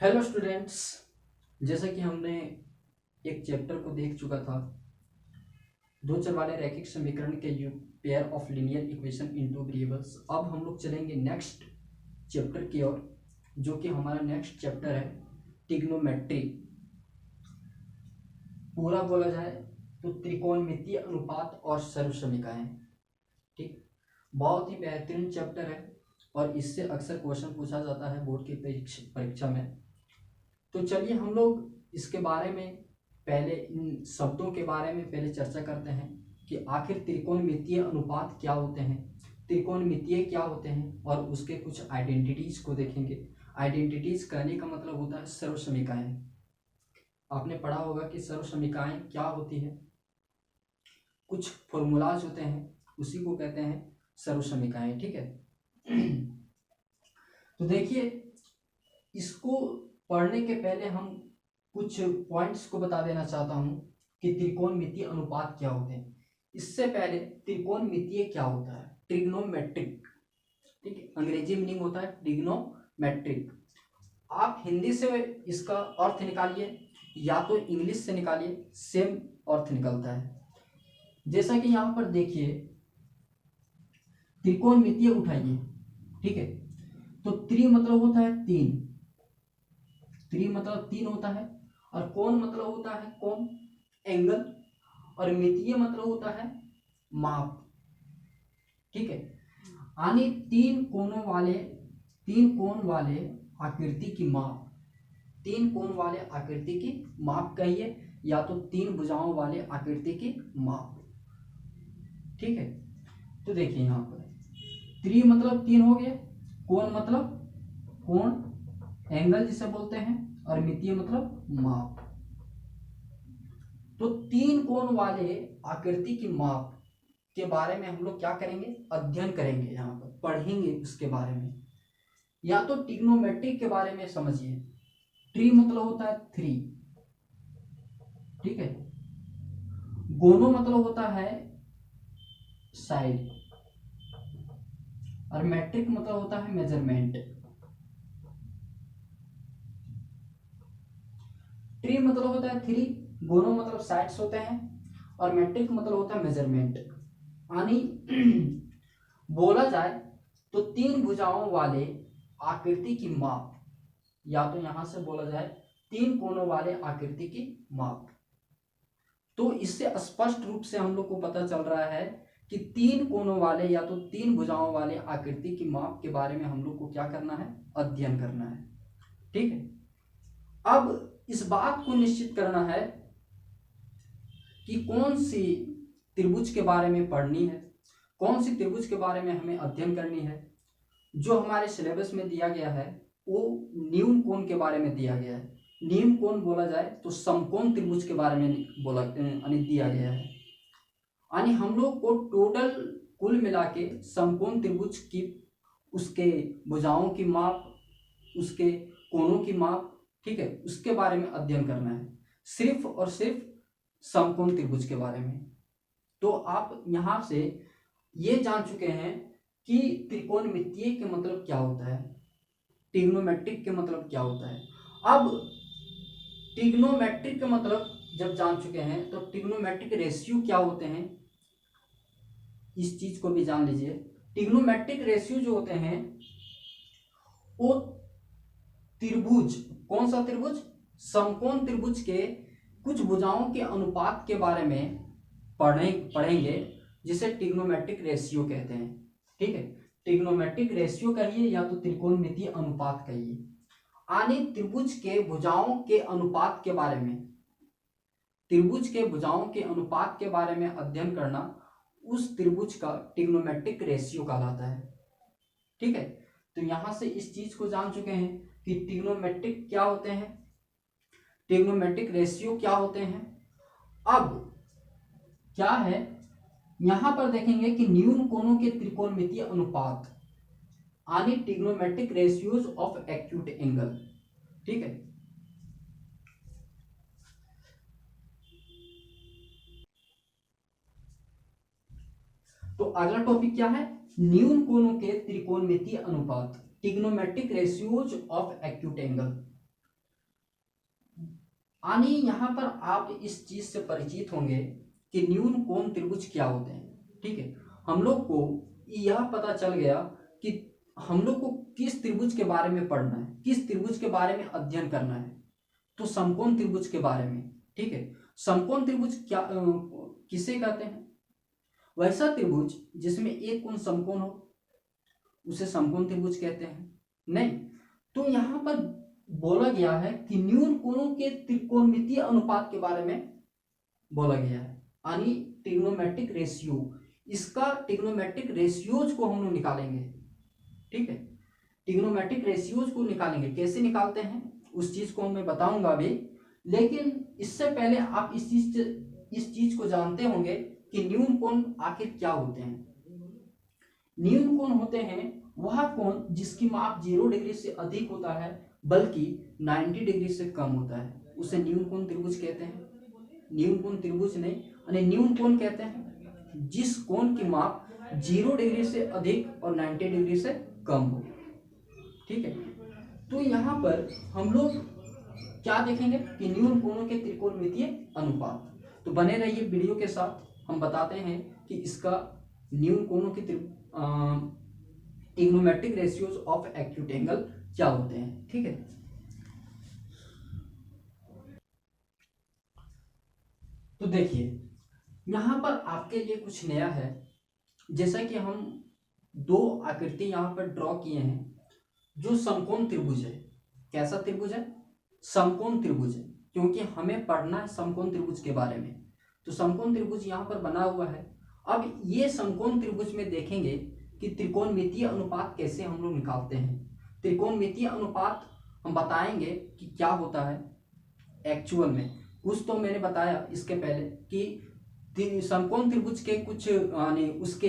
Hello students. जैसा कि हमने एक चैप्टर को देख चुका था, दो चर वाले रैखिक समीकरण के pair of linear equation into variables. अब हम लोग चलेंगे नेक्स्ट चैप्टर की ओर, जो कि हमारा नेक्स्ट चैप्टर है ट्रिग्नोमेट्री। पूरा बोला जाए तो त्रिकोणमितीय अनुपात और सर्वसमीकाएं। ठीक, बहुत ही बेहतरीन चैप्टर है और इससे अक्सर क्वेश्चन पूछा जाता है बोर्ड की परीक्षा में। तो चलिए हम लोग इसके बारे में पहले इन शब्दों के बारे में पहले चर्चा करते हैं कि आखिर त्रिकोणमितीय अनुपात क्या होते हैं, त्रिकोणमितीय क्या होते हैं, और उसके कुछ आइडेंटिटीज को देखेंगे। आइडेंटिटीज कहने का मतलब होता है सर्वसमीकाएं। आपने पढ़ा होगा कि सर्वसमीकाएं क्या होती है, कुछ फॉर्मूलाज होते हैं, उसी को कहते हैं सर्वसमीकाएं। ठीक है। तो देखिए, इसको पढ़ने के पहले हम कुछ पॉइंट्स को बता देना चाहता हूं कि त्रिकोणमितीय अनुपात क्या होते हैं। इससे पहले त्रिकोणमितीय क्या होता है, ट्रिग्नोमेट्रिक। ठीक है, अंग्रेजी मीनिंग होता है ट्रिग्नोमेट्रिक। आप हिंदी से इसका अर्थ निकालिए या तो इंग्लिश से निकालिए, सेम अर्थ निकलता है। जैसा कि यहां पर देखिए, त्रिकोणमितीय उठाइए। ठीक है, तो त्रि मतलब होता है तीन, त्रि मतलब तीन होता है, और कोण मतलब होता है कोण, एंगल, और मितीय मतलब होता है माप। ठीक है, यानी तीन कोण वाले आकृति की माप, तीन कोण वाले आकृति की माप कहिए, या तो तीन भुजाओं वाले आकृति की माप। ठीक है, तो देखिए यहां पर त्रि मतलब तीन हो गया, कोण मतलब कोण, एंगल जिसे बोलते हैं, और मितीय मतलब माप। तो तीन कोण वाले आकृति की माप के बारे में हम लोग क्या करेंगे, अध्ययन करेंगे, यहाँ पर पढ़ेंगे उसके बारे में। या तो ट्रिग्नोमेट्रिक के बारे में समझिए। ट्री मतलब होता है थ्री, ठीक है। गोनो मतलब होता है साइड, और मैट्रिक मतलब होता है मेजरमेंट। ट्री मतलब होता है थ्री, गोनो मतलब साइड्स होते हैं, और मैट्रिक मतलब होता है मेजरमेंट। यानी बोला जाए तो तीन भुजाओं वाले आकृति की माप, या तो यहां से बोला जाए तीन कोणों वाले आकृति की माप। तो इससे स्पष्ट रूप से हम लोग को पता चल रहा है कि तीन कोणों वाले या तो तीन भुजाओं वाले आकृति की माप के बारे में हम लोग को क्या करना है, अध्ययन करना है। ठीक है, अब इस बात को निश्चित करना है कि कौन सी त्रिभुज के बारे में पढ़नी है, कौन सी त्रिभुज के बारे में हमें अध्ययन करनी है। जो हमारे सिलेबस में दिया गया है वो न्यून कोण के बारे में दिया गया है। न्यून कोण बोला जाए तो समकोण त्रिभुज के बारे में दिया गया है। यानी हम लोग को टोटल कुल मिला के समकोण त्रिभुज की, उसके भुजाओं की माप, उसके कोणों की माप, ठीक है, उसके बारे में अध्ययन करना है, सिर्फ और सिर्फ समकोण त्रिभुज के बारे में। तो आप यहां से ये जान चुके हैं कि त्रिकोणमितीय के मतलब क्या होता है, ट्रिग्नोमेट्रिक के मतलब क्या होता है। अब ट्रिग्नोमेट्रिक के मतलब जब जान चुके हैं तो ट्रिग्नोमेट्रिक रेशियो क्या होते हैं, इस चीज को भी जान लीजिए। ट्रिग्नोमेट्रिक रेशियो जो होते हैं वो त्रिभुज, कौन सा त्रिभुज, समकोण त्रिभुज के कुछ भुजाओं के अनुपात के बारे में पढ़ेंगे, जिसे ट्रिग्नोमेट्रिक रेशियो कहते हैं। ठीक है, ट्रिग्नोमेट्रिक रेशियो कहिए या तो त्रिकोणमितीय अनुपात कहिए। यानी त्रिभुज के भुजाओं के अनुपात के बारे में, त्रिभुज के भुजाओं के अनुपात के बारे में अध्ययन करना उस त्रिभुज का ट्रिग्नोमेट्रिक रेशियो कहलाता है। ठीक है, तो यहां से इस चीज को जान चुके हैं कि ट्रिग्नोमेट्रिक क्या होते हैं, ट्रिग्नोमेट्रिक रेशियो क्या होते हैं। अब क्या है, यहां पर देखेंगे कि न्यून कोणों के त्रिकोणमितीय अनुपात, यानी trigonometric ratios of acute angle. ठीक है, तो अगला टॉपिक क्या है, न्यून कोणों के त्रिकोणमितीय अनुपात, trigonometric ratios of acute angle. यानी यहाँ पर आप इस चीज से परिचित होंगे कि न्यून कोण त्रिभुज क्या होते हैं। ठीक है, हम लोग को यह पता चल गया कि हम लोग को किस त्रिभुज के बारे में पढ़ना है, किस त्रिभुज के बारे में अध्ययन करना है, तो समकोण त्रिभुज के बारे में। ठीक है, समकोण त्रिभुज क्या किसे कहते हैं? वैसा त्रिभुज जिसमें एक कोण समकोण हो उसे समकोण त्रिभुज कहते हैं। नहीं, तो यहाँ पर बोला गया है कि न्यून कोणों के त्रिकोणमितीय अनुपात के बारे में बोला गया है, यानी ट्रिग्नोमेट्रिक रेशियो। इसका ट्रिग्नोमेट्रिक रेशियोज को हम लोग निकालेंगे। ठीक है, ट्रिग्नोमेट्रिक रेशियोज को निकालेंगे। कैसे निकालते हैं उस चीज को मैं बताऊंगा अभी, लेकिन इससे पहले आप इस चीज को जानते होंगे कि न्यून कोण आखिर क्या होते हैं। न्यून कोण होते हैं वह कोण जिसकी माप 0 डिग्री से अधिक होता है बल्कि 90 डिग्री से कम होता है, उसे न्यून कोण त्रिभुज कहते हैं। न्यून कोण त्रिभुज नहीं, यानी न्यून कोण कहते हैं जिस कोण की माप 0 डिग्री से अधिक और 90 डिग्री से कम हो। ठीक है, तो यहाँ पर हम लोग क्या देखेंगे कि न्यून कोणों के त्रिकोणमितीय अनुपात। तो बने रहिए वीडियो के साथ, हम बताते हैं कि इसका न्यून कोणों के trigonometric ratios of acute angle क्या होते हैं। ठीक है, तो देखिए यहां पर आपके लिए कुछ नया है। जैसा कि हम दो आकृति यहां पर ड्रॉ किए हैं जो समकोण त्रिभुज है। कैसा त्रिभुज है? समकोण त्रिभुज है, क्योंकि हमें पढ़ना है समकोण त्रिभुज के बारे में। तो समकोण त्रिभुज यहाँ पर बना हुआ है। अब ये समकोण त्रिभुज में देखेंगे कि त्रिकोणमितीय अनुपात कैसे हम लोग निकालते हैं। त्रिकोणमितीय अनुपात हम बताएंगे कि क्या होता है एक्चुअल में। कुछ तो मैंने बताया इसके पहले कि समकोण त्रिभुज के कुछ यानी उसके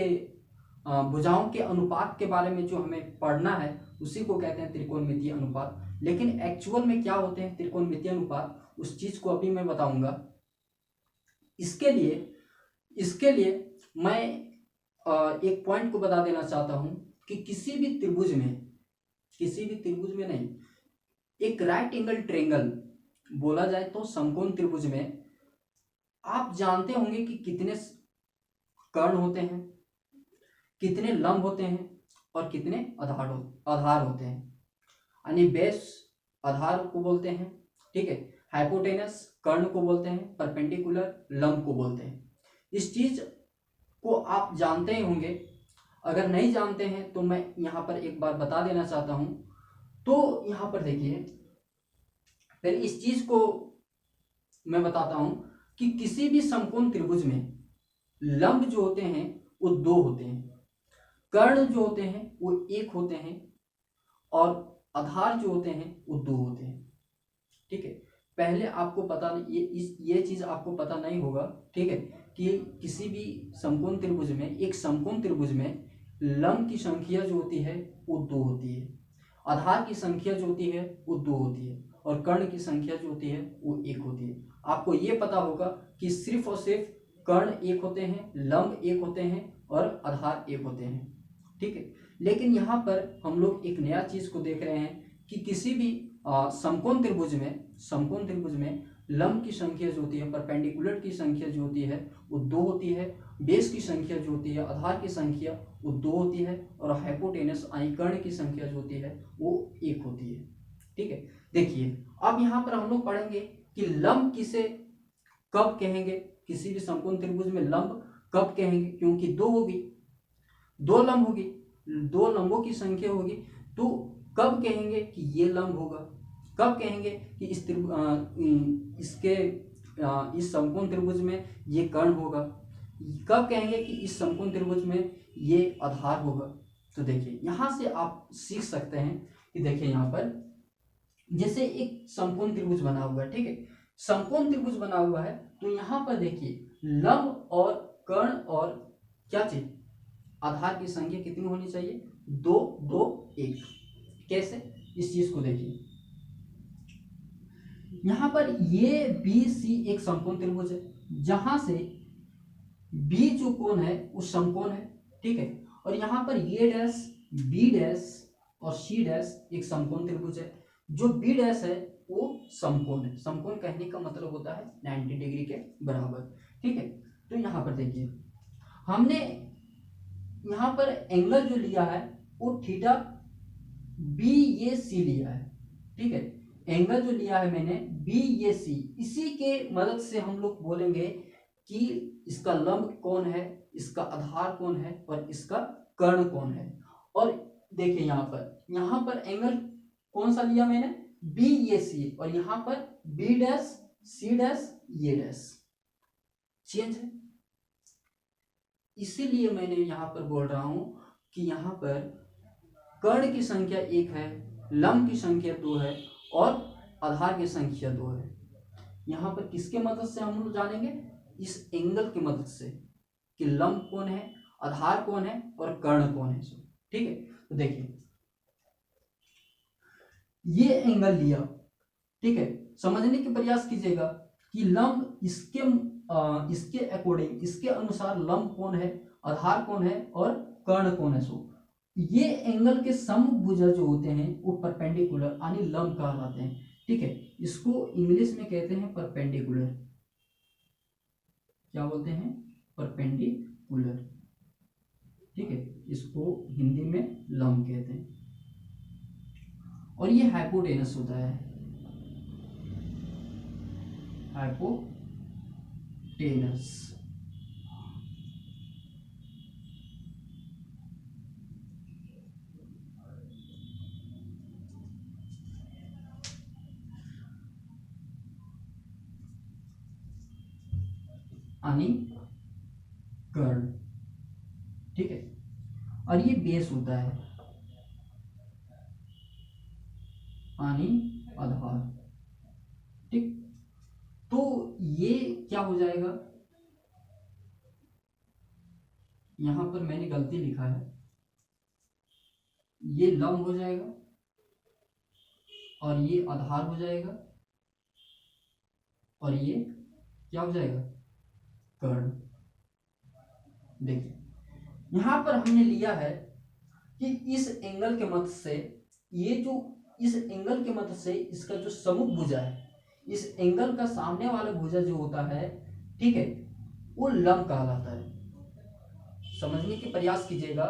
भुजाओं के अनुपात के बारे में जो हमें पढ़ना है उसी को कहते हैं त्रिकोणमितीय अनुपात। लेकिन एक्चुअल में क्या होते हैं त्रिकोणमितीय अनुपात, उस चीज को अभी मैं बताऊंगा। इसके लिए मैं एक पॉइंट को बता देना चाहता हूं कि किसी भी त्रिभुज में नहीं, एक राइट एंगल ट्रायंगल बोला जाए तो समकोण त्रिभुज में आप जानते होंगे कि कितने कर्ण होते हैं, कितने लंब होते हैं और कितने आधार होते हैं। यानी बेस आधार को बोलते हैं, ठीक है, हाइपोटेनस कर्ण को बोलते हैं, परपेंडिकुलर लंब को बोलते हैं। इस चीज को आप जानते ही होंगे। अगर नहीं जानते हैं तो मैं यहाँ पर एक बार बता देना चाहता हूं। तो यहाँ पर देखिए, पहले इस चीज को मैं बताता हूं कि किसी भी समकोण त्रिभुज में लंब जो होते हैं वो 2 होते हैं, कर्ण जो होते हैं वो 1 होते हैं और आधार जो होते हैं वो 2 होते हैं। ठीक है, पहले आपको पता नहीं, ये चीज आपको पता नहीं होगा, ठीक है, कि किसी भी समकोण त्रिभुज में, एक समकोण त्रिभुज में लंब की संख्या जो होती है वो 2 होती है, आधार की संख्या जो होती है वो 2 होती है और कर्ण की संख्या जो होती है वो 1 होती है। आपको ये पता होगा कि सिर्फ और सिर्फ कर्ण 1 होते हैं, लंब 1 होते हैं और आधार 1 होते हैं। ठीक है, लेकिन यहाँ पर हम लोग एक नया चीज को देख रहे हैं कि किसी भी समकोण त्रिभुज में लंब की संख्या जो होती है, परपेंडिकुलर की संख्या जो होती है वो 2 होती है, बेस की संख्या जो होती है, आधार की संख्या वो 2 होती है और हाइपोटेनस कर्ण की संख्या जो होती है वो 1 होती है। ठीक है, देखिए अब यहाँ पर हम लोग पढ़ेंगे कि लंब किसे कब कहेंगे, किसी भी समकोण त्रिभुज में लंब कब कहेंगे, क्योंकि 2 होगी, 2 लंब होगी, 2 लंबों की संख्या होगी, तो कब कहेंगे कि ये लंब होगा, कब कहेंगे कि इस समकोण त्रिभुज में ये कर्ण होगा, कब कहेंगे कि इस समकोण त्रिभुज में ये आधार होगा। तो देखिए यहां से आप सीख सकते हैं कि देखिए यहाँ पर जैसे एक समकोण त्रिभुज बना हुआ है, ठीक है, समकोण त्रिभुज बना हुआ है, तो यहाँ पर देखिए लंब और कर्ण और क्या चीज, आधार की संख्या कितनी होनी चाहिए, 2 2 1। कैसे, इस चीज को देखिए, यहां पर ये बी सी एक समकोण त्रिभुज है, जहां से बी जो कोण है वो समकोण है, ठीक है, और यहां पर ए डैश, बी डैश और सी डैश एक समकोण त्रिभुज है। जो बी डैश है वो समकोण है। समकोण कहने का मतलब होता है 90 डिग्री के बराबर। ठीक है, तो यहाँ पर देखिए हमने यहाँ पर एंगल जो लिया है वो थीटा बी ए सी लिया है। ठीक है, एंगल जो लिया है मैंने बी ए सी, इसी के मदद से हम लोग बोलेंगे कि इसका लंब कौन है, इसका आधार कौन है और इसका कर्ण कौन है। और देखिए यहाँ पर एंगल कौन सा लिया मैंने, बी ए सी, और यहाँ पर बी डैश सी डैश ये डैश चेंज है। इसीलिए मैंने यहाँ पर बोल रहा हूं कि यहाँ पर कर्ण की संख्या 1 है, लंब की संख्या 2 है और आधार की संख्या 2 है। यहाँ पर किसके मदद से हम लोग जानेंगे, इस एंगल की मदद से कि लंब कौन है, आधार कौन है और कर्ण कौन है। ठीक है, तो देखिए ये एंगल लिया। ठीक है, समझने की प्रयास कीजिएगा कि लंब इसके अकॉर्डिंग, इसके अनुसार लंब कौन है, आधार कौन है और कर्ण कौन है। ये एंगल के समभुजा जो होते हैं वो परपेंडिकुलर यानी लंब कहलाते हैं। ठीक है, इसको इंग्लिश में कहते हैं परपेंडिकुलर। क्या बोलते हैं, परपेंडिकुलर। ठीक है, इसको हिंदी में लंब कहते हैं। और ये हाइपोटेनस होता है, हाइपोटेनस। यानी कर्ण। ठीक है, और ये बेस होता है यानी आधार। ठीक, तो ये क्या हो जाएगा, यहां पर मैंने गलती लिखा है, ये लंब हो जाएगा और ये आधार हो जाएगा और ये क्या हो जाएगा, कर्ण। देखिए यहां पर हमने लिया है कि इस एंगल के मदद से, ये जो इस एंगल के मदद से इसका जो सम्मुख भुजा है, इस एंगल का सामने वाला भुजा जो होता है, ठीक है, वो लंब कहलाता है। समझने की प्रयास कीजिएगा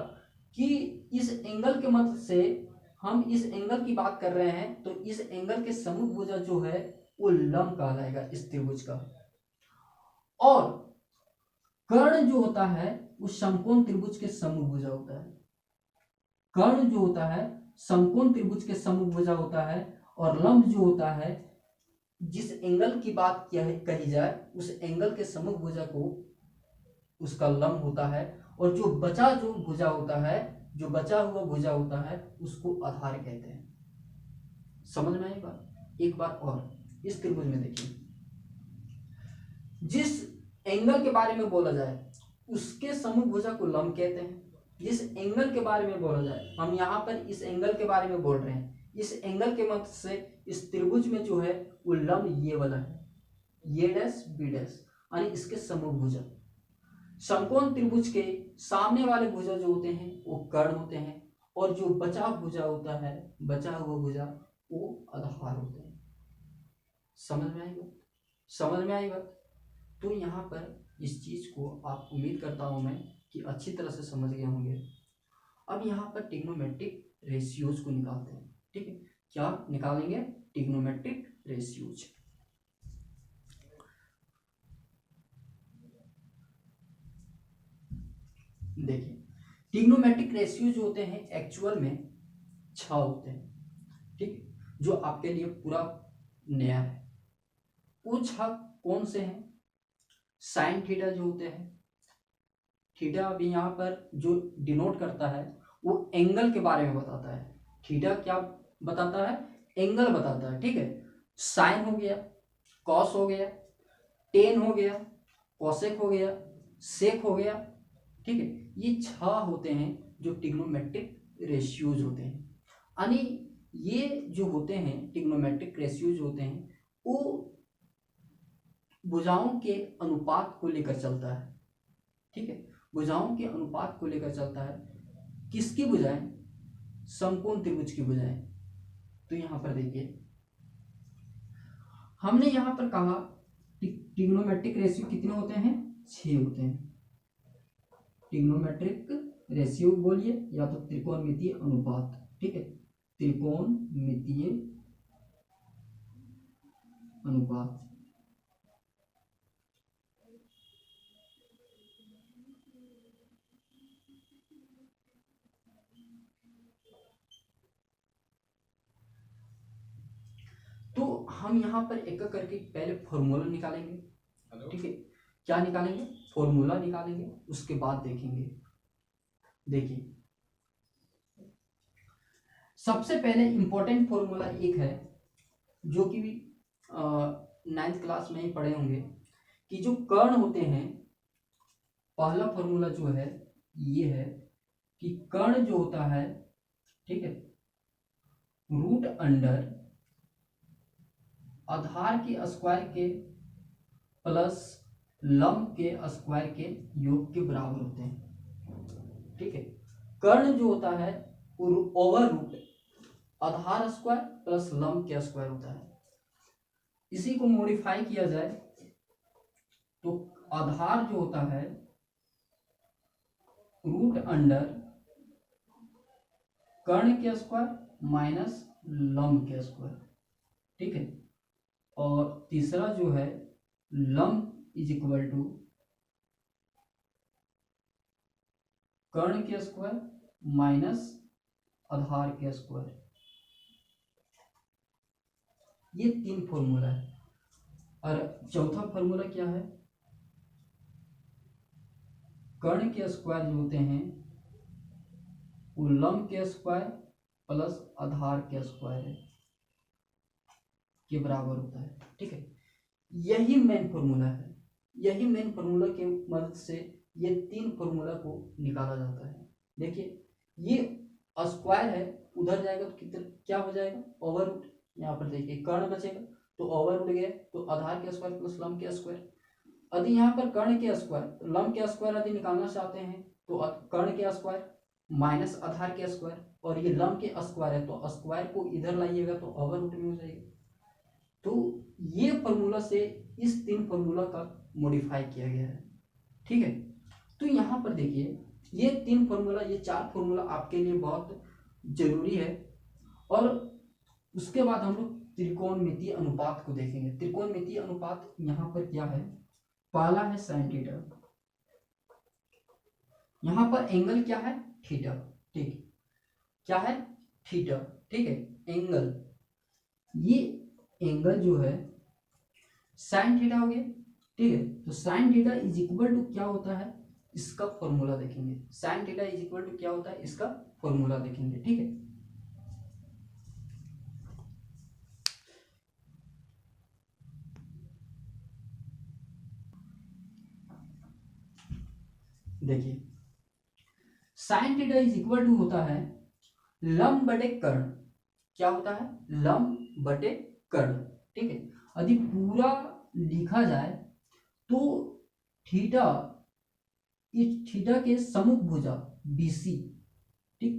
कि इस एंगल के मदद से हम इस एंगल की बात कर रहे हैं, तो इस एंगल के सम्मुख भुजा जो है वो लंब कहलाएगा इस त्रिभुज का। और कर्ण जो होता है वो समकोण त्रिभुज के सम्मुख भुजा होता है। कर्ण जो होता है समकोण त्रिभुज के सम्मुख भुजा होता है, और लंब जो होता है जिस एंगल की बात कही जाए उस एंगल के सम्मुख भुजा को उसका लंब होता है, और जो बचा भुजा होता है, जो बचा हुआ भुजा होता है उसको आधार कहते हैं। समझ में आई बात। एक बार और इस त्रिभुज में देखिए, जिस एंगल के बारे में बोला जाए उसके सम्मुख भुजा को लंब कहते हैं। जिस एंगल के बारे में बोला जाए, हम यहाँ पर इस एंगल के बारे में बोल रहे हैं, इस एंगल के मदद से इस त्रिभुज में जो है वो लंब ये वाला है, ये डैश बी डैश, यानी इसके सम्मुख भुजा। समकोण त्रिभुज के सामने वाले भुजा जो होते हैं वो कर्ण होते हैं, और जो बचा भुजा होता है, बचा हुआ भुजा, वो आधार होते हैं। समझ में आई बात, समझ में आई बात। तो यहाँ पर इस चीज को आप उम्मीद करता हूं मैं कि अच्छी तरह से समझ गए होंगे। अब यहाँ पर ट्रिग्नोमेट्रिक रेशियोज को निकालते हैं। ठीक है, क्या निकालेंगे, ट्रिग्नोमेट्रिक रेशियोज। देखिए ट्रिग्नोमेट्रिक रेशियो जो होते हैं एक्चुअल में 6 होते हैं। ठीक, जो आपके लिए पूरा नया है। वो 6 कौन से हैं, साइन थीटा जो होते हैं, थीटा अभी यहाँ पर जो डिनोट करता है वो एंगल के बारे में बताता है। थीटा क्या बताता है, एंगल बताता है। ठीक है, साइन हो गया, कॉस हो गया, टेन हो गया, कोसेक हो गया, सेक हो गया। ठीक है, ये 6 होते हैं जो ट्रिग्नोमेट्रिक रेशियोज होते हैं। यानी ये जो होते हैं ट्रिग्नोमेट्रिक रेशियोज होते हैं वो भुजाओं के अनुपात को लेकर चलता है। ठीक है, भुजाओं के अनुपात को लेकर चलता है। किसकी भुजाएं, समकोण त्रिभुज की भुजाएं। तो यहां पर देखिए हमने यहाँ पर कहा ट्रिग्नोमेट्रिक रेशियो कितने होते हैं, 6 होते हैं। ट्रिग्नोमेट्रिक रेशियो बोलिए या तो त्रिकोणमितीय अनुपात, ठीक है, त्रिकोणमितीय अनुपात। तो हम यहाँ पर एक एक करके पहले फॉर्मूला निकालेंगे, ठीक है, क्या निकालेंगे, फॉर्मूला निकालेंगे, उसके बाद देखेंगे। देखिए सबसे पहले इंपॉर्टेंट फॉर्मूला एक है जो कि 9th क्लास में ही पढ़े होंगे कि जो कर्ण होते हैं, पहला फॉर्मूला जो है ये है कि कर्ण जो होता है, ठीक है, रूट अंडर आधार के स्क्वायर के प्लस लंब के स्क्वायर के योग के बराबर होते हैं, ठीक है। कर्ण जो होता है वो ओवर रूट आधार स्क्वायर प्लस लंब के स्क्वायर होता है। इसी को मॉडिफाई किया जाए तो आधार जो होता है रूट अंडर कर्ण के स्क्वायर माइनस लंब के स्क्वायर, ठीक है। और तीसरा जो है लंब इज इक्वल टू कर्ण के स्क्वायर माइनस आधार के स्क्वायर। ये 3 फॉर्मूला है। और चौथा फॉर्मूला क्या है, कर्ण के स्क्वायर जो होते हैं वो लंब के स्क्वायर प्लस आधार के स्क्वायर है के बराबर होता है, ठीक है। यही मेन फॉर्मूला है। यही मेन फॉर्मूला की मदद से ये 3 फॉर्मूला को निकाला जाता है। देखिए ये स्क्वायर है, उधर जाएगा तो कितना क्या हो जाएगा, ओवर रूट। यहाँ पर देखिए कर्ण बचेगा तो ओवर रूट गया तो आधार के स्क्वायर प्लस लंब के स्क्वायर। यदि यहाँ पर कर्ण के स्क्वायर लंब के स्क्वायर यदि निकालना चाहते हैं तो कर्ण के स्क्वायर माइनस आधार के स्क्वायर, और ये लंब के स्क्वायर है तो स्क्वायर को इधर लाइएगा तो ओवर रूट में हो जाएगा। तो ये फॉर्मूला से इस 3 फॉर्मूला का मॉडिफाई किया गया है, ठीक है। तो यहाँ पर देखिए ये 3 फॉर्मूला, ये 4 फॉर्मूला आपके लिए बहुत जरूरी है। और उसके बाद हम लोग त्रिकोणमितीय अनुपात को देखेंगे। त्रिकोणमितीय अनुपात यहाँ पर क्या है, पहला है साइन थीटा, यहाँ पर एंगल क्या है, थीटा, ठीक, क्या है, थीटा, ठीक है, एंगल। ये एंगल जो है साइन थीटा हो गया, ठीक है। तो sine theta is equal to क्या होता है, इसका फॉर्मूला देखेंगे। Sine theta is equal to क्या होता है, इसका फॉर्मूला देखेंगे, ठीक है। देखिए sine theta is equal to होता है लंब बटे कर्ण। क्या होता है, लंब बटे कर्ण, ठीक है। यदि पूरा लिखा जाए तो थीटा, इस थीटा के सम्मुख भुजा BC, ठीक,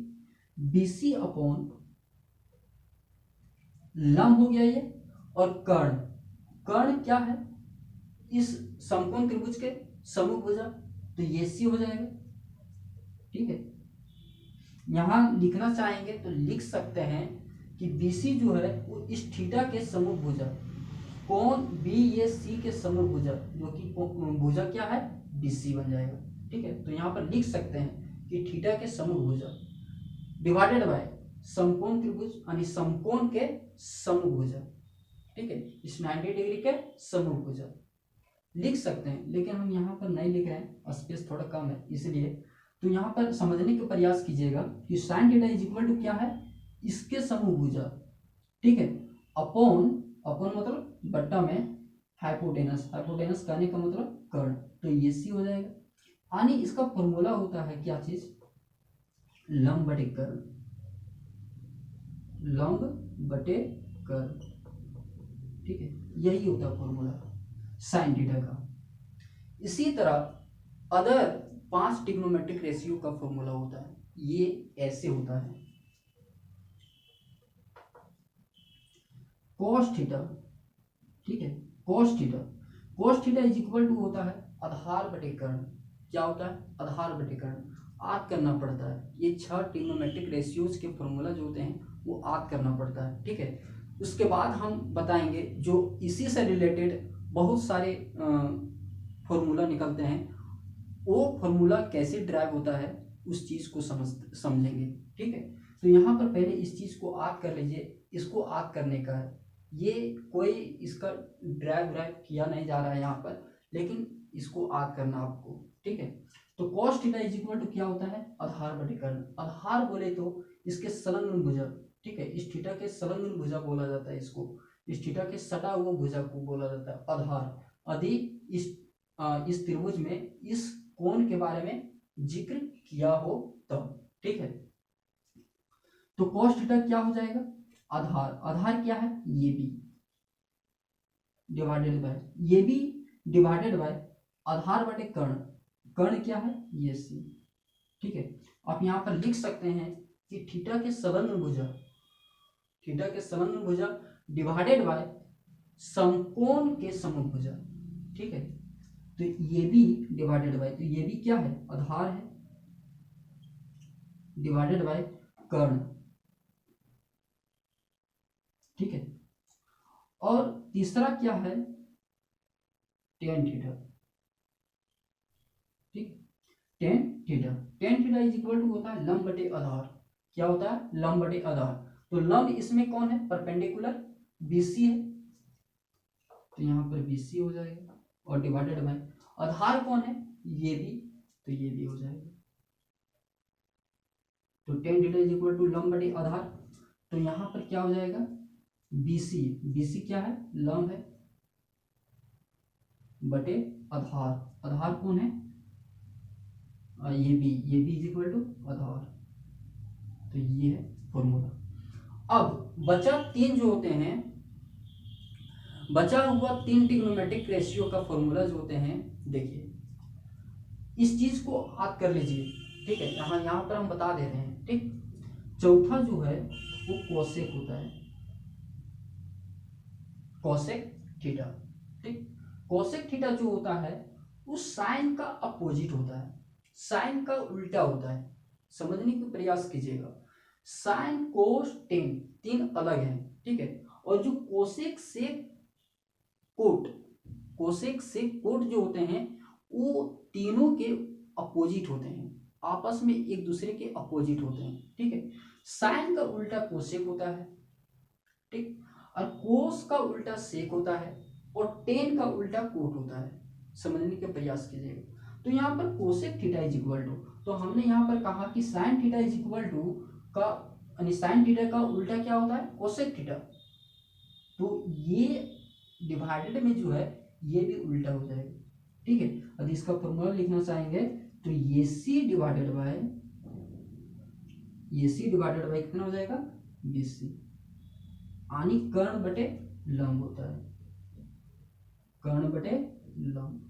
BC अपॉन लंब हो गया ये, और कर्ण, कर्ण क्या है, इस समकोण त्रिभुज के सम्मुख भुजा, तो ये C हो जाएगा, ठीक है। यहां लिखना चाहेंगे तो लिख सकते हैं कि BC जो है वो इस थीटा के सम्मुख भुजा, कोण BAC के सम्मुख भुजा, जो कि भुजा क्या है, BC बन जाएगा, ठीक है। तो यहाँ पर लिख सकते हैं कि थीटा के सम्मुख भुजा डिवाइडेड बाय समकोण त्रिभुज यानी समकोण के सम्मुख भुजा, ठीक है, इस 90 डिग्री के सम्मुख भुजा लिख सकते हैं। लेकिन हम यहाँ पर नहीं लिख रहे हैं, स्पेस थोड़ा कम है इसलिए। तो यहाँ पर समझने का प्रयास कीजिएगा कि sine theta is equal to क्या है, इसके समूह भुजा, ठीक है, अपॉन, अपॉन मतलब बट्टा में हाइपोटेनस, हाइपोटेनस कहने का मतलब कर्ण, तो ये C हो जाएगा। यानी इसका फॉर्मूला होता है क्या चीज, लंब बटे कर्ण, लंब बटे कर्ण, ठीक है, यही होता है फॉर्मूला साइन थीटा का। इसी तरह अदर 5 ट्रिग्नोमेट्रिक रेशियो का फॉर्मूला होता है, ये ऐसे होता है, cos थीटा, ठीक है। cos theta, cos theta is equal to होता है आधार बटे कर्ण। क्या होता है? आधार बटे कर्ण। आद करना पड़ता है, ये 6 ट्रिग्नोमेट्रिक रेशियोज के फॉर्मूला जो होते हैं वो आद करना पड़ता है, ठीक है। उसके बाद हम बताएंगे जो इसी से रिलेटेड बहुत सारे फॉर्मूला निकलते हैं, वो फॉर्मूला कैसे ड्राइव होता है उस चीज को समझेंगे, ठीक है। तो यहाँ पर पहले इस चीज को आद कर लीजिए, इसको आद करने का है, ये कोई इसका ड्राइव किया नहीं जा रहा है यहाँ पर, लेकिन इसको आद करना आपको, ठीक है। तो cos theta is equal to क्या होता है? आधार बटे कर्ण। आधार बोले तो इसके संलग्न भुजा, ठीक है, इस थीटा के संलग्न भुजा बोला जाता है इसको, इस थीटा के सटा हुआ भुजा को बोला जाता है आधार। यदि इस त्रिभुज में इस कोण के बारे में जिक्र किया हो तब, ठीक है। तो cos थीटा क्या हो जाएगा? आधार। आधार क्या है? ये भी डिवाइडेड बाय ये भी डिवाइडेड बाय आधार बटे कर्ण। कर्ण क्या है? ये सी, ठीक है। आप यहाँ पर लिख सकते हैं कि थीटा के संलग्न भुजा, थीटा के संलग्न भुजा डिवाइडेड बाय समकोण के समभुजा, ठीक है। तो ये भी डिवाइडेड बाय, तो ये भी क्या है? आधार है, डिवाइडेड बाय कर्ण, ठीक है। और तीसरा क्या है? टेन थीटा, ठीक। Tan theta, tan theta is equal to होता है लंब बटे आधार। क्या होता है? लंब बटे आधार। तो लंब इसमें कौन है? परपेंडिकुलर बीसी है, तो यहाँ पर बीसी हो जाएगा, और डिवाइडेड बाय आधार कौन है? ये भी, तो ये भी हो जाएगा। तो tan theta is equal to लंब बटे आधार, तो यहाँ पर क्या हो जाएगा? बीसी, बीसी क्या है? लंब है, बटे आधार। आधार कौन है? ये भी इज इक्वल टू आधार। तो ये है फॉर्मूला। अब बचा तीन जो होते हैं, बचा हुआ तीन ट्रिग्नोमेट्रिक रेशियो का फॉर्मूला जो होते हैं, देखिए इस चीज को याद कर लीजिए, ठीक है। यहाँ पर हम बता दे रहे हैं, ठीक। चौथा जो है वो कोसेक होता है, कोसेक थीटा, ठीक। कोसेक थीटा जो होता है वो साइन का अपोजिट होता है, साइन का उल्टा होता है। समझने की प्रयास कीजिएगा। साइन कोस टेन, तीन अलग हैं, ठीक है। और जो कोसेक से कोट, कोसेक से कोट जो होते हैं वो तीनों के अपोजिट होते हैं, आपस में एक दूसरे के अपोजिट होते हैं, ठीक है। साइन का उल्टा कोसेक होता है, ठीक। और कोस का उल्टा सेक होता है, और टेन का उल्टा कोट होता है। समझने के प्रयास कीजिएगा। तो यहाँ पर cosec theta is equal to, तो हमने यहाँ पर कहा कि sine theta is equal to का, यानी साइन थीटा का उल्टा क्या होता है? Cosec theta. तो ये डिवाइडेड में जो है ये भी उल्टा हो जाएगा, ठीक है। यदि इसका फॉर्मूला लिखना चाहेंगे तो ये सी डिवाइडेड बाय, ये सी डिवाइडेड बाय कितना हो जाएगा? बीसी, यानी कर्ण बटे लंब होता है, कर्ण बटे लंब,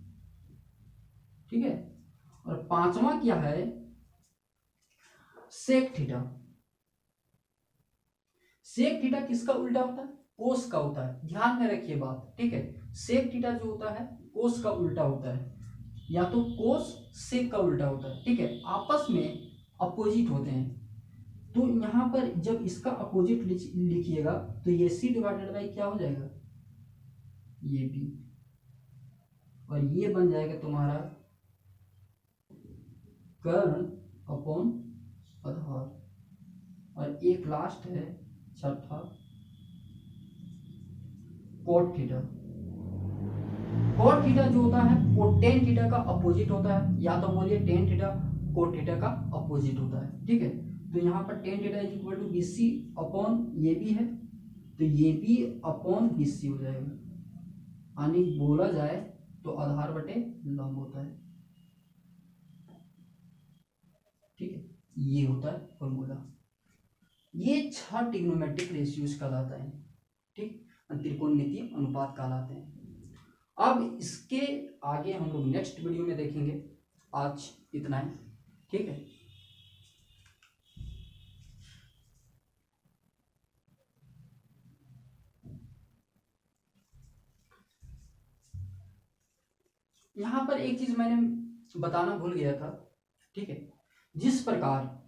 ठीक है। और पांचवा क्या है? Sec theta. सेक थीटा किसका उल्टा होता है? कोस का होता है। ध्यान में रखिए बात, ठीक है। सेक थीटा जो होता है कोस का उल्टा होता है, या तो कोस सेक का उल्टा होता है, ठीक है। आपस में अपोजिट होते हैं। तो यहां पर जब इसका अपोजिट लिखिएगा तो ये सी डिवाइडेड बाई क्या हो जाएगा? ये बी, और ये बन जाएगा तुम्हारा कर्ण अपॉन आधार। और एक लास्ट है छठा, कोट थीटा। कोट थीटा जो होता है वो टेन थीटा का अपोजिट होता है, या तो बोलिए टेन थीटा कोट थीटा का अपोजिट होता है, ठीक है। तो यहाँ पर tan theta is equal to B C upon ये भी है, तो ये भी अपॉन बी सी हो जाएगा, यानी बोला जाए तो आधार बटे लंब होता है, ठीक है। ये होता है फॉर्मूला। ये 6 ट्रिग्नोमेट्रिक रेशियोज कहलाता है, ठीक, त्रिकोणमितीय अनुपात कहलाते हैं। अब इसके आगे हम लोग नेक्स्ट वीडियो में देखेंगे। आज इतना ही, ठीक है। यहाँ पर एक चीज मैंने बताना भूल गया था, ठीक है। जिस प्रकार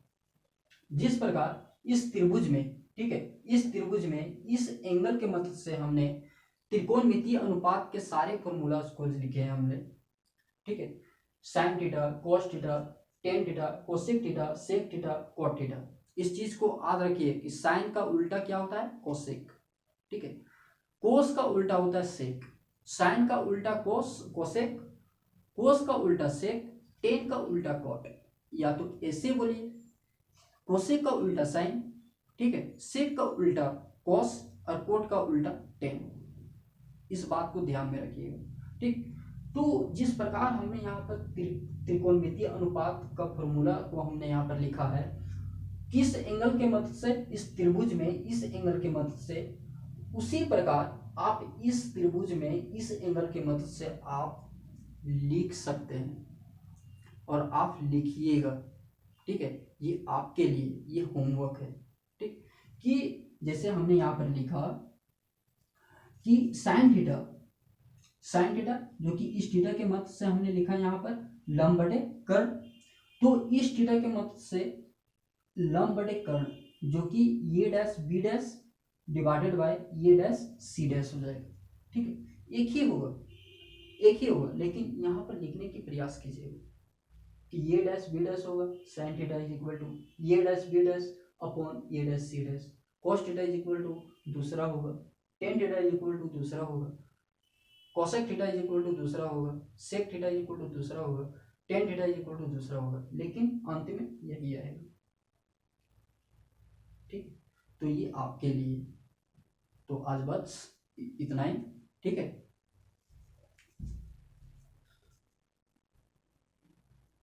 इस त्रिभुज में, ठीक है, इस त्रिभुज में इस एंगल के मदद से हमने त्रिकोणमितीय अनुपात के सारे फॉर्मूलाज को लिखे हैं हमने, ठीक है। Sine theta, cos theta, tan theta, cosec theta, sec theta, cot theta. इस चीज को याद रखिए कि साइन का उल्टा क्या होता है, कोसेक, ठीक है। कोस का उल्टा होता है सेक, साइन का उल्टा कोस कोसेक, कोस का उल्टा सेक, टेन का उल्टा कॉट। या तो ऐसे बोलिए, कोसेक का उल्टा साइन, ठीक है, सेक का उल्टा कॉस और कोट का उल्टा टेन। इस बात को ध्यान में रखिएगा, ठीक। तो जिस प्रकार हमने यहाँ पर त्रिकोणमितीय अनुपात का फॉर्मूला को हमने यहाँ पर लिखा है, किस एंगल के मदद से, इस त्रिभुज में इस एंगल के मदद से, उसी प्रकार आप इस त्रिभुज में इस एंगल के मदद से आप लिख सकते हैं, और आप लिखिएगा, ठीक है। ये आपके लिए ये होमवर्क है, ठीक। कि जैसे हमने यहाँ पर लिखा कि साइन थीटा जो कि इस थीटा के मदद से हमने लिखा यहाँ पर लंब बटे कर्ण, तो इस थीटा के मदद से लंब बटे कर्ण जो कि ये dash B dash divided by ये डैश सी डैश हो जाएगा, ठीक है। एक ही होगा, लेकिन यहाँ पर लिखने की प्रयास कीजिएगा कि ये डैश बी डैश होगा, sine theta is equal to ये डैश बी डैश अपॉन ये dash C dash, cos theta is equal to दूसरा होगा, tan theta is equal to दूसरा होगा, cosec theta is equal to दूसरा होगा, sec theta is equal to दूसरा होगा, tan theta is equal to दूसरा होगा, लेकिन अंत में यही आएगा, ठीक। तो ये आपके लिए, तो आज बस इतना ही, ठीक है।